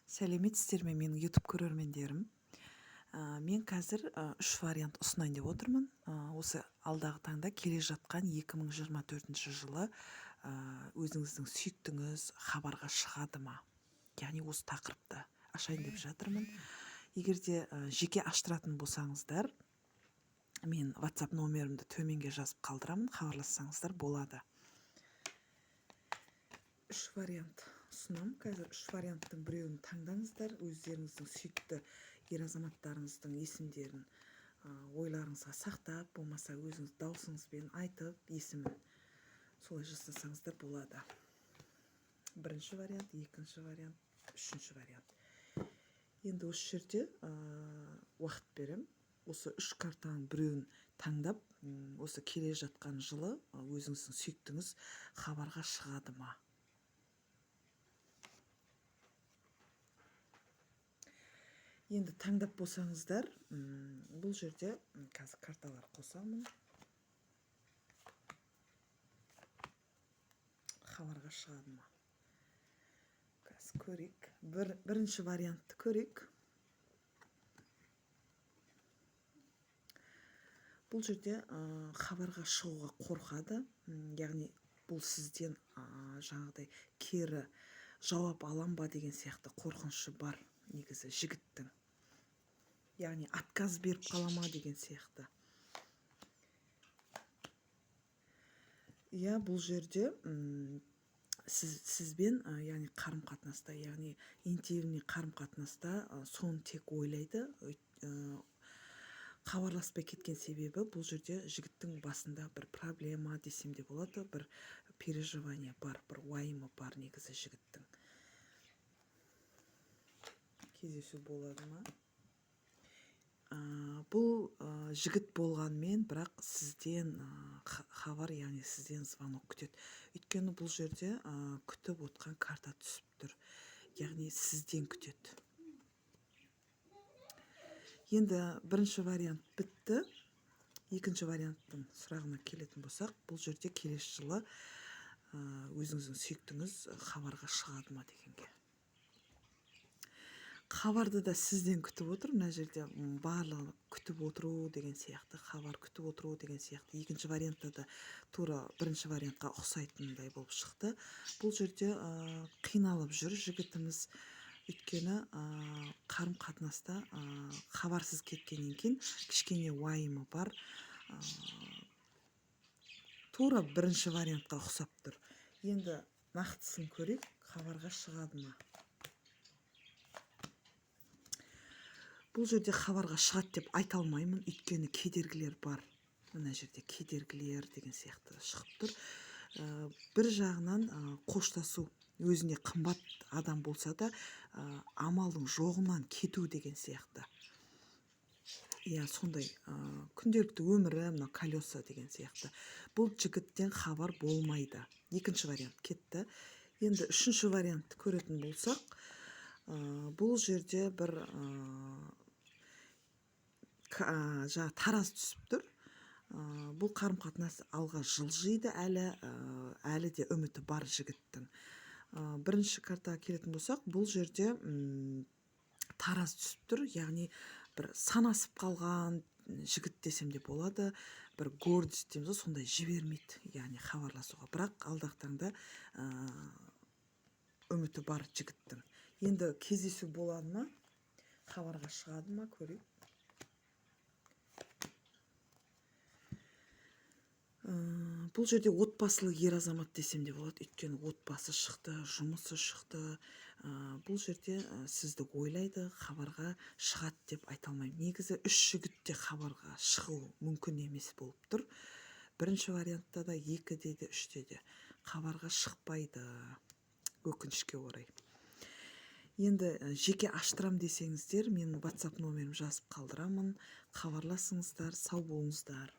Сәлеметсіздер ме менің YouTube көрермендерім. Мен қазір үш вариант ұсынайын деп отырмын. Осы алдағы таңда келе жатқан 2024 жылы өзіңіздің сүйіктіңіз хабарға шығады ма? Яғни осы тақырыпты ашайын деп жатырмын. Егер де жеке аштыратын болсаңыздар, мен WhatsApp номерімді төменге жазып қалдырамын, хабарлассаңыздар болады. Үш вариант ұсынамын. Қазір үш варианттың біреуін таңдаңыздар. Өздеріңіздің сүйікті ер азаматтарыңыздың есімдерін ойларыңызға сақтап, болмаса өзіңіз даусыңызбен айтып, есімін солай жасасаңыздар болады. Бірінші вариант, екінші вариант, үшінші вариант. Енді осы жерде уақыт берем. Осы үш картаның біреуін таңдап, осы келе жатқан жылы өзіңіздің сүйіктіңіз хабарға шығады ма? Енді таңдап болсаңыздар, бұл жерде қазір карталар қосамын. Хабарға шығады ма? Қазір көрейік. Бірінші вариантты көрейік. Бұл жерде хабарға шығуға қорқады. Яғни бұл сізден жаңағыдай кері жауап алам ба деген сияқты қорқынышы бар негізі жігіттің. Яғни отказ беріп қалама деген сияқты. Бұл жерде сізбен яғни қарым-қатынаста, яғни интимный қарым-қатынаста соны тек ойлайды. Хабарласпай кеткен себебі бұл жерде жігіттің басында бір проблема десем де болады, бір переживание бар, бір уайымы бар негізі жігіттің. Кездесу болады ма? Бұл жігіт болғанмен, бірақ сізден хабар, яғни сізден звонок күтеді. Өйткені бұл жерде күтіп отқан карта түсіп тұр. Яғни сізден күтеді. Енді бірінші вариант бітті. Екінші варианттың сұрағына келетін болсақ, бұл жерде келесі жылы өзіңіздің сүйіктіңіз хабарға шығады ма дегенге. Хабарды да сізден күтіп отыр. Мына жерде барлығы күтіп отыру деген сияқты, хабар күтіп отыру деген сияқты. Екінші вариантта да тура бірінші вариантқа ұқсайтындай болып шықты. Бұл жерде қиналып жүр жігітіміз. Өйткені қарым-қатынаста хабарсыз кеткеннен кейін кішкене уайымы бар. Тура бірінші вариантқа ұқсап тұр. Енді нақтысын көрейік, хабарға шығады ма? Бұл жерде хабарға шығады деп айта алмаймын, өйткені кедергілер бар. Мына жерде кедергілер деген сияқты шығып тұр. Бір жағынан қоштасу, өзіне қымбат адам болса да, амалдың жоғынан кету деген сияқты. Сондай күнделікті өмірі, мына колеса деген сияқты. Бұл жігіттен хабар болмайды. Екінші вариант кетті. Енді үшінші вариантты көретін болсақ, бұл жерде бір тараз түсіп тұр. Бұл қарым-қатынас алға жылжиды, әлі де үміті бар жігіттің. Бірінші картаға келетін болсақ, бұл жерде тараз түсіп тұр, яғни бір санасып қалған жігіт десем де болады, бір гордость дейміз, сондай жібермейді, яғни хабарласуға. Бірақ алдағы таңда үміті бар жігіттің. Енді кездесу болады ма? Хабарға шығады ма? Көрейік. Бұл жерде отбасылы ер азамат десем де болады, өйткені отбасы шықты, жұмысы шықты. Бұл жерде сізді ойлайды, хабарға шығады деп айта алмаймын. Негізі үш жігітте хабарға шығу мүмкін емес болып тұр. Бірінші вариантта да, екіде де, үште де хабарға шықпайды, өкінішке орай. Енді жеке аштырам десеңіздер, мен WhatsApp номерім жазып қалдырамын. Хабарласыңыздар, сау болыңыздар.